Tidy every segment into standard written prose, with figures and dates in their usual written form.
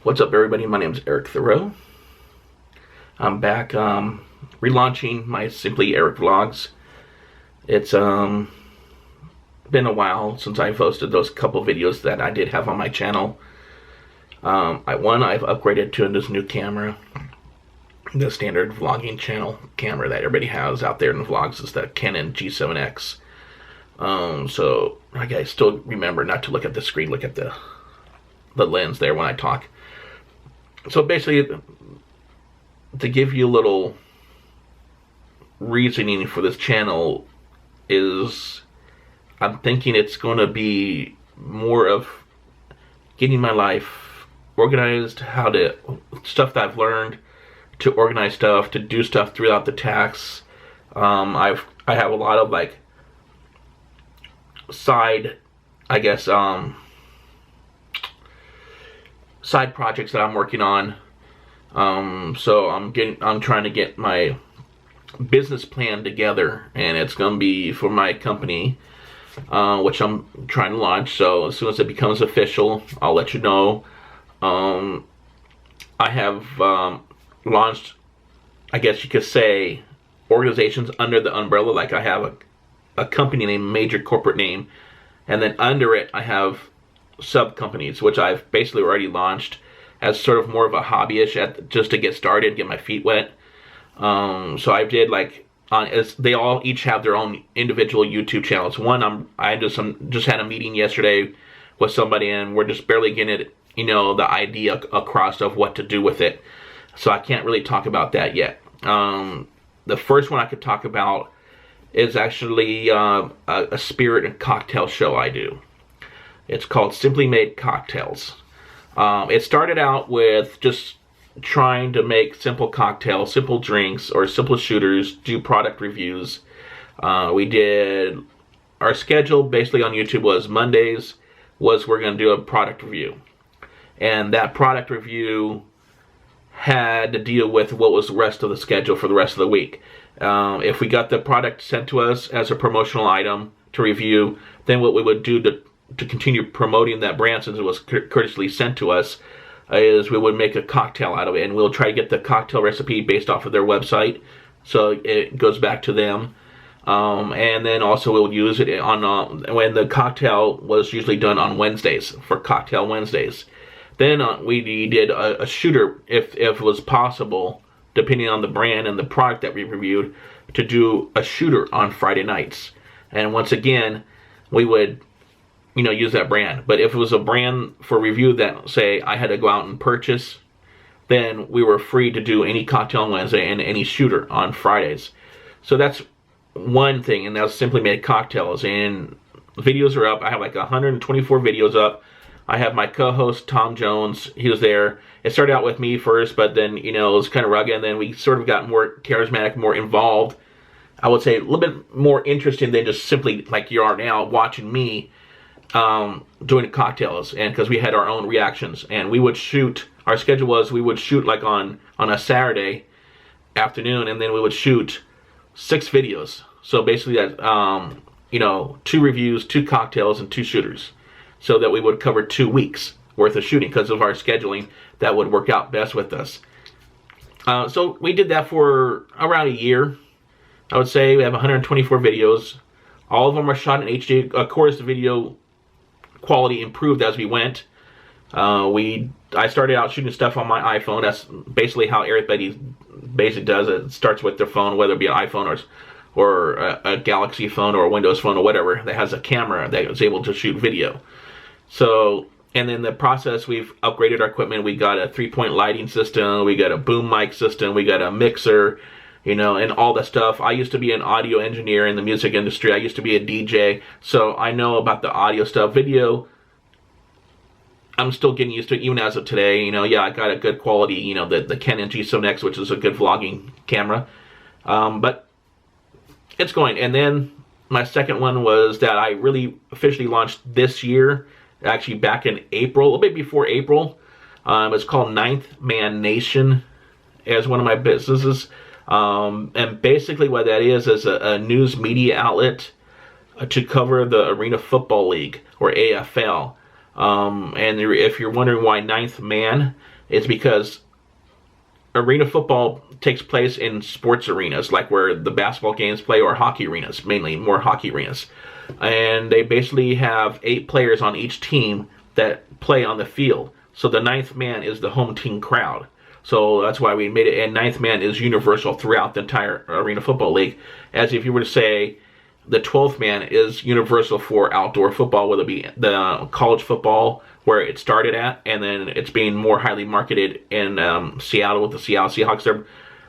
What's up, everybody? My name is Eric Thoreau. I'm back relaunching my Simply Eric vlogs. It's been a while since I posted those couple videos that I did have on my channel. I've upgraded to this new camera. The standard vlogging channel camera that everybody has out there in the vlogs is the Canon G7X. So I still remember not to look at the screen, look at the lens there when I talk. So basically, to give you a little reasoning for this channel is I'm thinking it's going to be more of getting my life organized, stuff that I've learned to organize stuff, to do stuff throughout the tasks. I have a lot of like side, I guess, side projects that I'm working on. So I'm trying to get my business plan together, and it's going to be for my company, which I'm trying to launch. So as soon as it becomes official, I'll let you know. I have launched, I guess you could say, organizations under the umbrella. Like I have a company name, major corporate name, and then under it I have sub companies, which I've basically already launched as sort of more of a hobbyish just to get started, get my feet wet. So I did as they all each have their own individual YouTube channels. One, I just had a meeting yesterday with somebody, and we're just barely getting it, the idea across of what to do with it. So I can't really talk about that yet. The first one I could talk about is actually a spirit and cocktail show I do. It's called Simply Made Cocktails. It started out with just trying to make simple cocktails, simple drinks, or simple shooters, do product reviews. Our schedule basically on YouTube was Mondays we're going to do a product review. And that product review had to deal with what was the rest of the schedule for the rest of the week. If we got the product sent to us as a promotional item to review, then what we would do to continue promoting that brand, since it was courteously sent to us, is we would make a cocktail out of it, and we'll try to get the cocktail recipe based off of their website, so it goes back to them. And then also we'll use it on when the cocktail was usually done on Wednesdays, for Cocktail Wednesdays. Then we did a shooter, if it was possible, depending on the brand and the product that we reviewed, to do a shooter on Friday nights. And once again, we would use that brand. But if it was a brand for review that, say, I had to go out and purchase, then we were free to do any cocktail on Wednesday and any shooter on Fridays. So that's one thing, and that's Simply Made Cocktails. And videos are up. I have like 124 videos up. I have my co-host, Tom Jones. He was there. It started out with me first, but then, it was kind of rugged, and then we sort of got more charismatic, more involved. I would say a little bit more interesting than just simply like you are now watching me doing cocktails, and because we had our own reactions, and we would shoot. Our schedule was we would shoot like on a Saturday afternoon, and then we would shoot 6 videos. So basically that 2 reviews, 2 cocktails, and 2 shooters, so that we would cover 2 weeks worth of shooting. Because of our scheduling, that would work out best with us. So we did that for around a year. I would say we have 124 videos. All of them are shot in HD. Of course, the video quality improved as we went. I started out shooting stuff on my iPhone. That's basically how everybody basically does it. It starts with their phone, whether it be an iPhone or a Galaxy phone or a Windows phone or whatever that has a camera that is able to shoot video. So, and then the process, we've upgraded our equipment. We got a 3-point lighting system. We got a boom mic system. We got a mixer, and all that stuff. I used to be an audio engineer in the music industry. I used to be a DJ, so I know about the audio stuff. Video, I'm still getting used to it, even as of today. Yeah, I got a good quality, the Canon G7X, which is a good vlogging camera. But it's going. And then my second one was that I really officially launched this year, actually back in April, a little bit before April. It's called Ninth Man Nation as one of my businesses. And basically what that is a news media outlet to cover the Arena Football League, or AFL. And if you're wondering why Ninth Man, is because arena football takes place in sports arenas, like where the basketball games play, or hockey arenas, mainly more hockey arenas. And they basically have 8 players on each team that play on the field. So the 9th man is the home team crowd. So that's why we made it, and 9th man is universal throughout the entire Arena Football League. As if you were to say the 12th man is universal for outdoor football, whether it be the college football where it started at, and then it's being more highly marketed in Seattle with the Seattle Seahawks.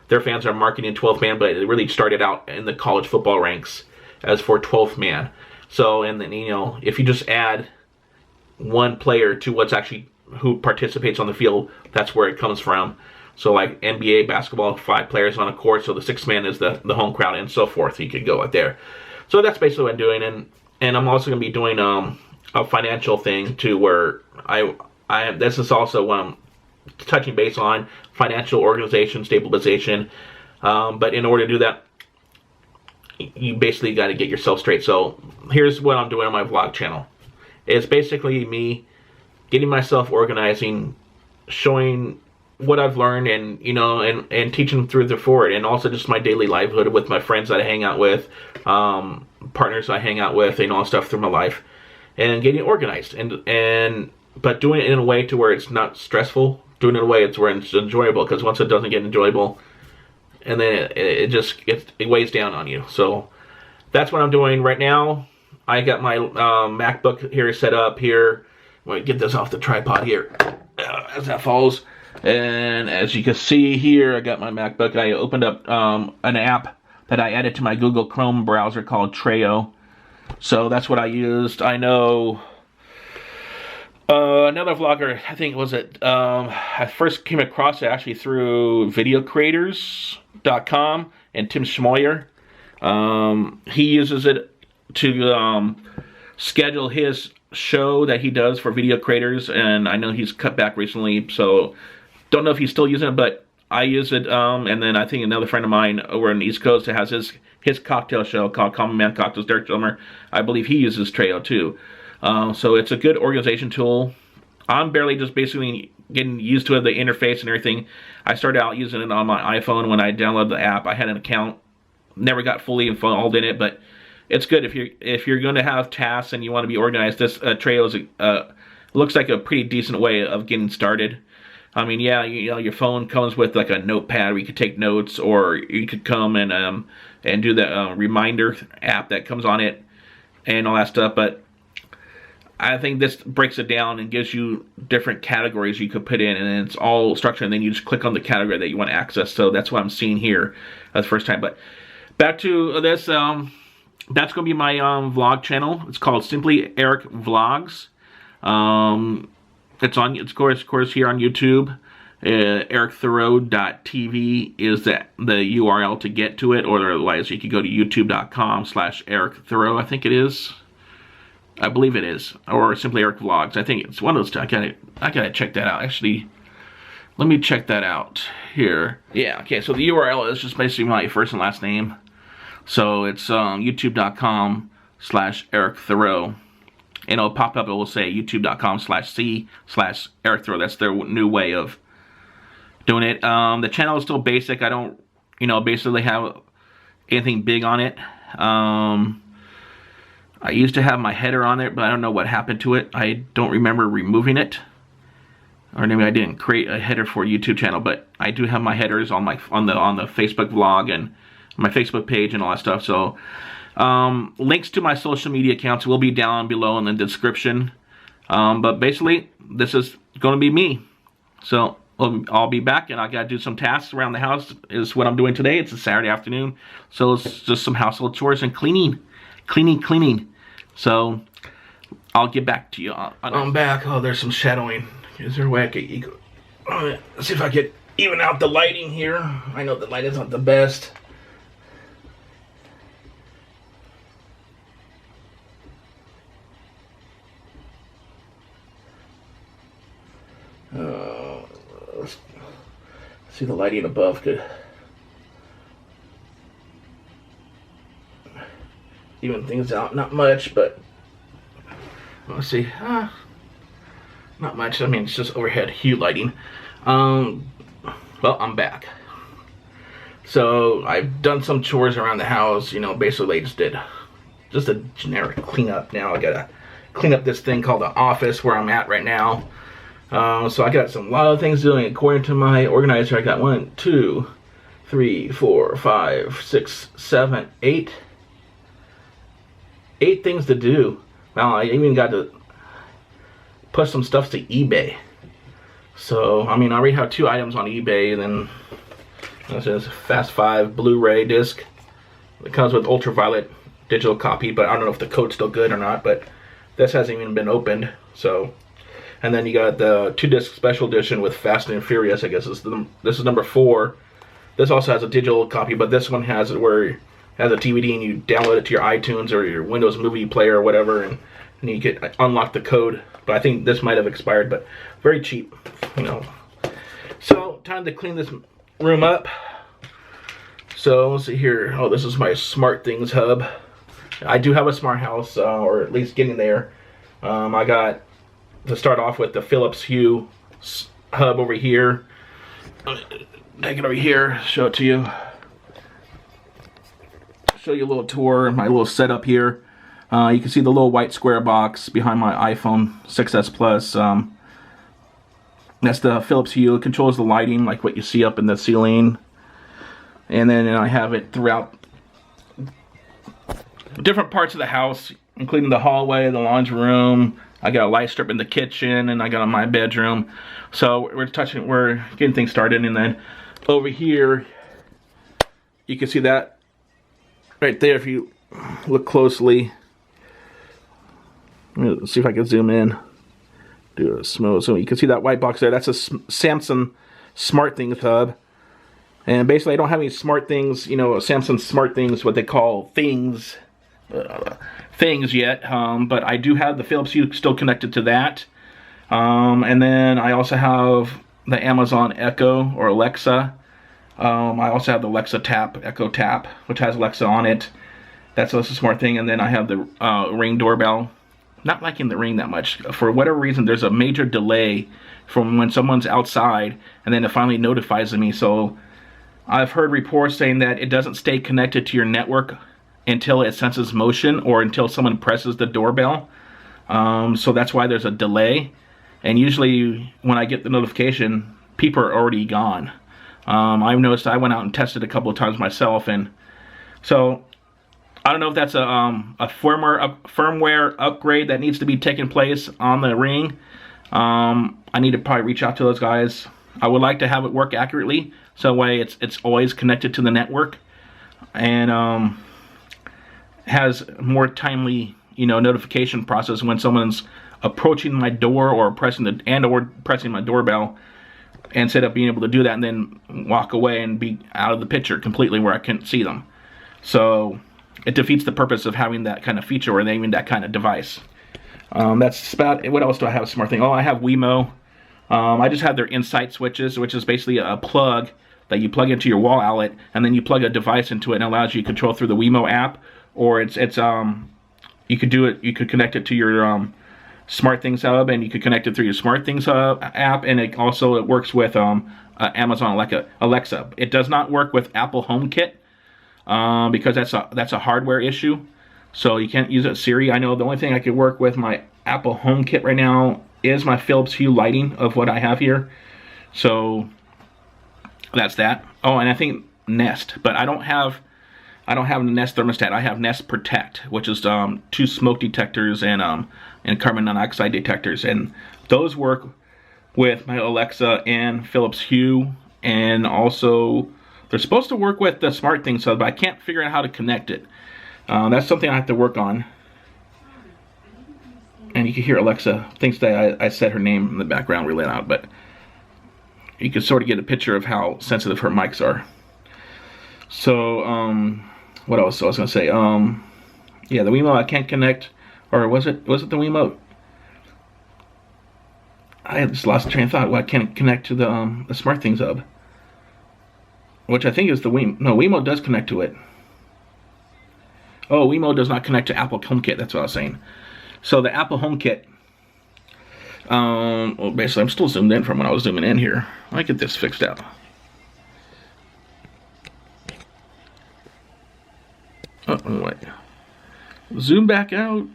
Their fans are marketing 12th man, but it really started out in the college football ranks as for 12th man. So, and then, you know, if you just add one player to what's actually who participates on the field, that's where it comes from. So like NBA basketball, 5 players on a court, so the 6th man is the home crowd, and so forth. You could go right there. So that's basically what I'm doing, and I'm also going to be doing a financial thing too, where this is also what I'm touching base on, financial organization, stabilization. But in order to do that, you basically got to get yourself straight. So here's what I'm doing on my vlog channel. It's basically me getting myself organizing, showing what I've learned, and you know, and teaching through the forward, and also just my daily livelihood with my friends that I hang out with, partners I hang out with, and all stuff through my life, and getting organized, and but doing it in a way to where it's not stressful, doing it in a way where it's enjoyable, because once it doesn't get enjoyable, and then it weighs down on you. So that's what I'm doing right now. I got my MacBook here set up here. I'm going to get this off the tripod here as that falls. And as you can see here, I got my MacBook. I opened up an app that I added to my Google Chrome browser called Trello. So that's what I used. I know another vlogger, I think I first came across it actually through videocreators.com, and Tim Schmoyer. He uses it to schedule his show that he does for video creators, and I know he's cut back recently, so don't know if he's still using it, but I use it. And then I think another friend of mine over on the East Coast that has his cocktail show called Common Man Cocktails, Derek Gilmer, I believe he uses Trello too. So it's a good organization tool. I'm barely just basically getting used to it, the interface and everything. I started out using it on my iPhone when I downloaded the app. I had an account, never got fully involved in it, but it's good if you're going to have tasks and you want to be organized. This Trello looks like a pretty decent way of getting started. I mean, yeah, you know, your phone comes with like a notepad where you could take notes, or you could come and do the reminder app that comes on it and all that stuff. But I think this breaks it down and gives you different categories you could put in, and it's all structured, and then you just click on the category that you want to access. So that's what I'm seeing here the first time. But back to this. That's going to be my vlog channel. It's called Simply Eric Vlogs. It's of course here on YouTube. EricThoreau.tv is the URL to get to it, or otherwise you could go to youtube.com/EricThoreau. I think it is. I believe it is, or Simply Eric Vlogs. I think it's one of those two. I gotta check that out. Actually, let me check that out here. Yeah. Okay. So the URL is just basically my first and last name. So it's youtube.com/Eric Thoreau. And it'll pop up, it will say youtube.com/C/Eric Thoreau. That's their new way of doing it. The channel is still basic. I don't, basically have anything big on it. I used to have my header on it, but I don't know what happened to it. I don't remember removing it. Or maybe I didn't create a header for a YouTube channel, but I do have my headers on the Facebook vlog and my Facebook page and all that stuff. So links to my social media accounts will be down below in the description. But basically, this is going to be me. So I'll be back, and I got to do some tasks around the house is what I'm doing today. It's a Saturday afternoon, so it's just some household chores and cleaning. So I'll get back to you. I'm back. Oh, there's some shadowing. Is there a way I could let's see if I could even out the lighting here. I know the light is not the best. Let's see the lighting above could even things out, not much, but let's see. Not much. I mean, it's just overhead hue lighting. Well, I'm back. So I've done some chores around the house. You know, basically just did just a generic cleanup. Now I gotta clean up this thing called the office where I'm at right now. So I got a lot of things doing. According to my organizer, I got 1, 2, 3, 4, 5, 6, 7, 8 things to do. Now I even got to put some stuff to eBay. So I mean, I already have 2 items on eBay, and then this is Fast 5 Blu-ray disc. It comes with ultraviolet digital copy, but I don't know if the code's still good or not. But this hasn't even been opened. So, and then you got the 2-disc special edition with Fast and Furious. I guess this is number 4. This also has a digital copy, but this one has it where it has a DVD and you download it to your iTunes or your Windows Movie Player or whatever, and you can unlock the code. But I think this might have expired, but very cheap, you know. So time to clean this room up. So let's see here. Oh, this is my Smart Things hub. I do have a smart house, or at least getting there. I got to start off with the Philips Hue hub over here. Take it over here, show it to you. Show you a little tour of my little setup here. You can see the little white square box behind my iPhone 6s Plus. That's the Philips Hue. It controls the lighting like what you see up in the ceiling. And then I have it throughout different parts of the house, including the hallway, the laundry room. I got a light strip in the kitchen, and I got my bedroom. So we're getting things started. And then over here, you can see that right there if you look closely. Let me see if I can zoom in. Do a smooth so you can see that white box there. That's a Samsung Smart Things hub. And basically, I don't have any smart things, you know, Samsung Smart Things, what they call things yet. But I do have the Philips Hue still connected to that. And then I also have the Amazon Echo or Alexa. I also have the Alexa Echo Tap, which has Alexa on it. That's also a smart thing. And then I have the Ring doorbell. Not liking the Ring that much. For whatever reason, there's a major delay from when someone's outside, and then it finally notifies me. So I've heard reports saying that it doesn't stay connected to your network until it senses motion or until someone presses the doorbell. So that's why there's a delay. And usually when I get the notification, people are already gone. I've noticed I went out and tested a couple of times myself, and so I don't know if that's a firmware upgrade that needs to be taking place on the Ring. I need to probably reach out to those guys. I would like to have it work accurately, so that way it's always connected to the network, and has more timely, you know, notification process when someone's approaching my door or pressing my doorbell, instead of being able to do that and then walk away and be out of the picture completely where I can't see them. So it defeats the purpose of having that kind of feature or even that kind of device. That's about it. What else do I have? A smart thing. Oh, I have Wemo. I just have their Insight switches, which is basically a plug that you plug into your wall outlet, and then you plug a device into it, and it allows you to control through the Wemo app, or you could do it. You could connect it to your Smart Things hub, and you could connect it through your Smart Things hub app, and it works with Amazon Alexa. It does not work with Apple HomeKit because that's a hardware issue. So you can't use it Siri. I know the only thing I could work with my Apple HomeKit right now is my Philips Hue lighting of what I have here. So that's that. Oh, and I think Nest, but I don't have the Nest thermostat. I have Nest Protect, which is 2 smoke detectors and carbon monoxide detectors, and those work with my Alexa and Philips Hue, and also they're supposed to work with the Smart Things hub, but I can't figure out how to connect it. That's something I have to work on. And you can hear Alexa thinks that I said her name in the background really loud, but you can sort of get a picture of how sensitive her mics are. So, what else I was going to say? Yeah, the Wemo I can't connect, or was it the Wemo? I just lost train of thought. Well, I can't connect to the Smart Things hub, which I think is the Wemo. No, Wemo does connect to it. Oh, Wemo does not connect to Apple HomeKit. That's what I was saying. So the Apple HomeKit, Well, basically, I'm still zoomed in from when I was zooming in here. I get this fixed out. Oh, wait. Zoom back out.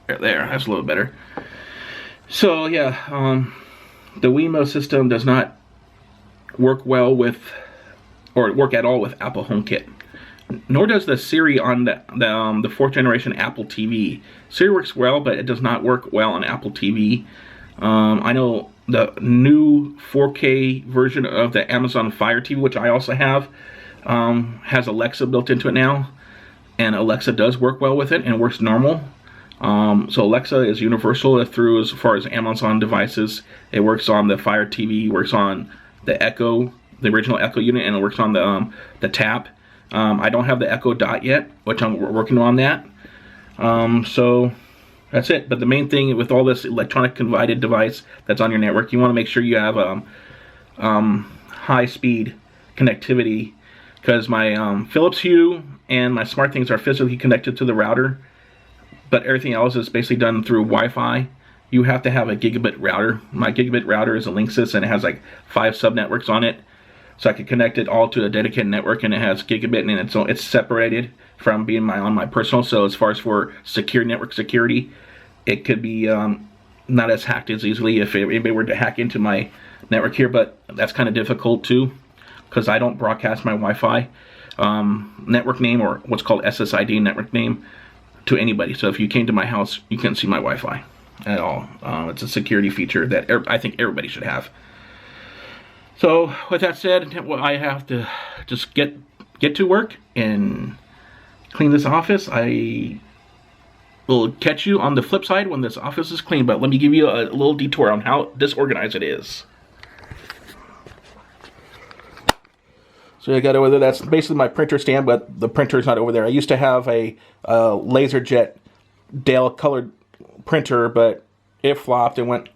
There, that's a little better. So, yeah, the Wemo system does not work well with, or work at all with Apple HomeKit. Nor does the Siri on the fourth generation Apple TV. Siri works well, but it does not work well on Apple TV. I know the new 4K version of the Amazon Fire TV, which I also have, has Alexa built into it now, and Alexa does work well with it and works normal. So Alexa is universal through as far as Amazon devices. It works on the Fire TV, works on the Echo, the original Echo unit, and it works on the Tap. I don't have the Echo Dot yet, which I'm working on that. So that's it. But the main thing with all this electronic converted device that's on your network, you want to make sure you have high-speed connectivity, because my Philips Hue and my SmartThings are physically connected to the router, but everything else is basically done through Wi-Fi. You have to have a gigabit router. My gigabit router is a Linksys, and it has like 5 subnetworks on it. So I can connect it all to a dedicated network, and it has gigabit, and it's separated from being on my personal. So as far as for secure network security, it could be not as hacked as easily if anybody were to hack into my network here. But that's kind of difficult too, because I don't broadcast my Wi-Fi network name, or what's called SSID network name, to anybody. So if you came to my house, you couldn't see my Wi-Fi at all. It's a security feature that I think everybody should have. So with that said, well, I have to just get to work and clean this office. I will catch you on the flip side when this office is clean, but let me give you a little detour on how disorganized it is. So I got over there. That's basically my printer stand, but the printer is not over there. I used to have a LaserJet Dell colored printer, but it flopped and went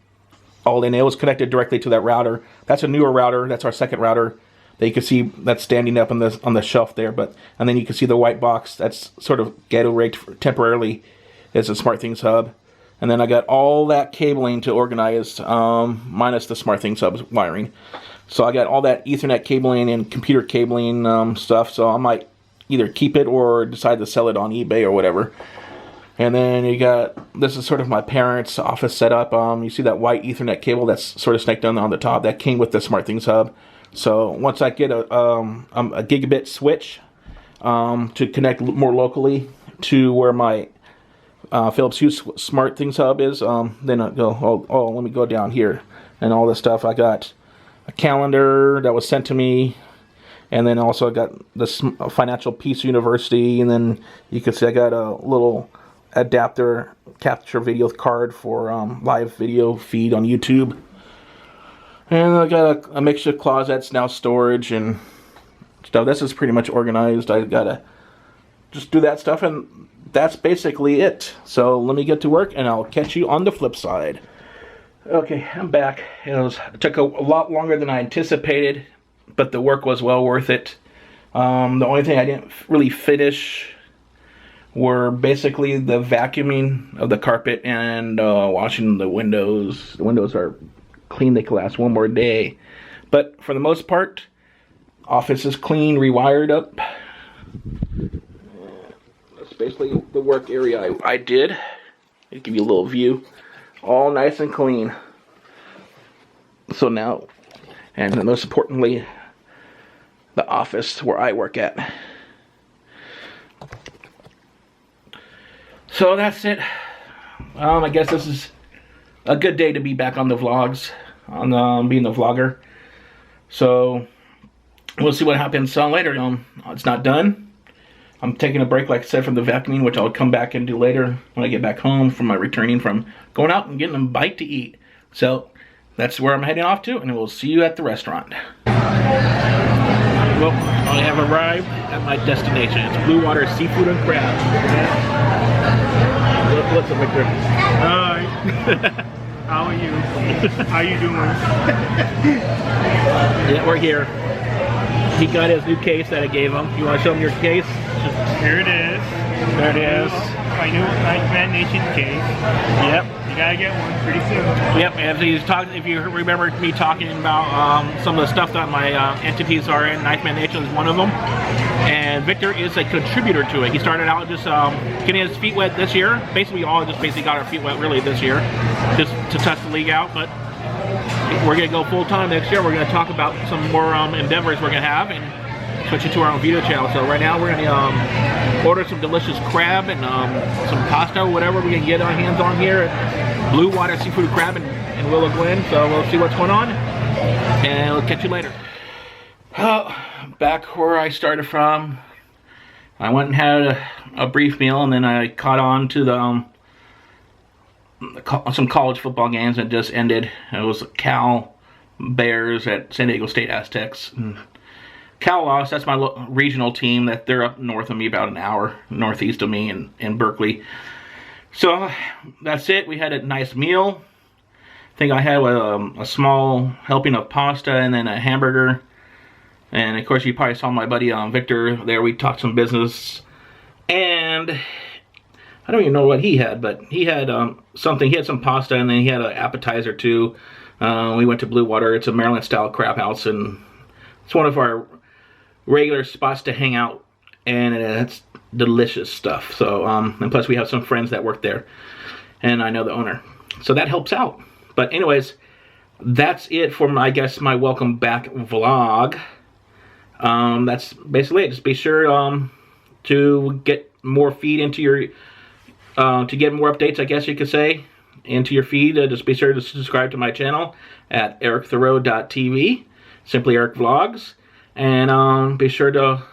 all in. It was connected directly to that router. That's a newer router. That's our second router that you can see that's standing up on the shelf there. And then you can see the white box that's sort of ghetto rigged temporarily. It's a SmartThings hub. And then I got all that cabling to organize, minus the SmartThings hub wiring. So I got all that Ethernet cabling and computer cabling stuff. So I might either keep it or decide to sell it on eBay or whatever. And then you got, this is sort of my parents' office setup. You see that white Ethernet cable that's sort of snaked on the top. That came with the SmartThings hub. So once I get a gigabit switch to connect more locally to where my Philips Hue SmartThings hub is, then I go, oh, let me go down here and all this stuff. I got a calendar that was sent to me, and then also I got this Financial Peace University, and then you can see I got a little adapter capture video card for live video feed on YouTube. And I got a makeshift closets, now storage and stuff. This is pretty much organized. I gotta just do that stuff, and that's basically it. So let me get to work, and I'll catch you on the flip side. Okay, I'm back. It took a lot longer than I anticipated, but the work was well worth it. The only thing I didn't really finish were basically the vacuuming of the carpet and washing the windows. The windows are clean, they can last one more day. But for the most part, office is clean, rewired up. That's basically the work area I did. I'll give you a little view. All nice and clean. So now, and most importantly, the office where I work at. So that's it. I guess this is a good day to be back on the vlogs, on being the vlogger. So we'll see what happens later. It's not done. I'm taking a break, like I said, from the vacuuming, which I'll come back and do later when I get back home from my returning from going out and getting a bite to eat. So that's where I'm heading off to, and we'll see you at the restaurant. Well, I have arrived at my destination. It's Blue Water Seafood and Crab. What's up, Victor? Hi. How are you? How you doing? Yeah, we're here. He got his new case that I gave him. You want to show him your case? Here it is. There it is. my new Nightman Nation case. Yep, you gotta get one pretty soon. Yep, as he's talking, if you remember me talking about some of the stuff that my entities are in, Nightman Nation is one of them. And Victor is a contributor to it. He started out just getting his feet wet this year. Basically, we all just basically got our feet wet really this year, just to test the league out. But we're gonna go full time next year. We're gonna talk about some more endeavors we're gonna have and switch it to our own video channel. So right now we're gonna order some delicious crab and some pasta, whatever we can get our hands on here at Blue Water Seafood Crab in Willow Glen. So we'll see what's going on, and we'll catch you later. Well, back where I started from, I went and had a brief meal, and then I caught on to some college football games that just ended. It was Cal Bears at San Diego State Aztecs. And Cal lost. That's my regional team. That they're up north of me, about an hour northeast of me in Berkeley. So that's it. We had a nice meal. I think I had a small helping of pasta and then a hamburger. And of course, you probably saw my buddy Victor there. We talked some business, and I don't even know what he had, but he had something. He had some pasta, and then he had an appetizer too. We went to Blue Water. It's a Maryland-style crab house, and it's one of our regular spots to hang out, and it's delicious stuff. So, and plus we have some friends that work there, and I know the owner, so that helps out. But anyways, that's it for my, I guess, my welcome back vlog. That's basically it. Just be sure to get more feed into your to get more updates, I guess you could say, into your feed. Just be sure to subscribe to my channel at ericthoreau.tv, Simply Eric Vlogs, and be sure to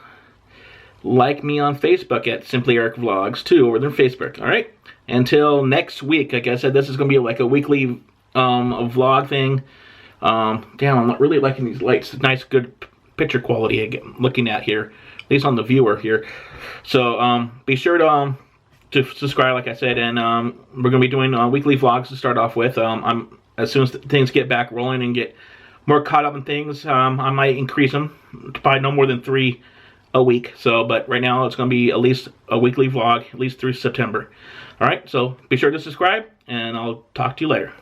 like me on Facebook at Simply Eric Vlogs too, over there on Facebook. All right. Until next week, like I said, this is gonna be like a weekly vlog thing. Damn, I'm not really liking these lights. Nice, good picture quality again, looking at here, at least on the viewer here. So be sure to subscribe, like I said, and we're gonna be doing weekly vlogs to start off with. As soon as things get back rolling and get more caught up in things, I might increase them to probably no more than 3 a week. So, but right now it's gonna be at least a weekly vlog, at least through September. All right, so be sure to subscribe, and I'll talk to you later.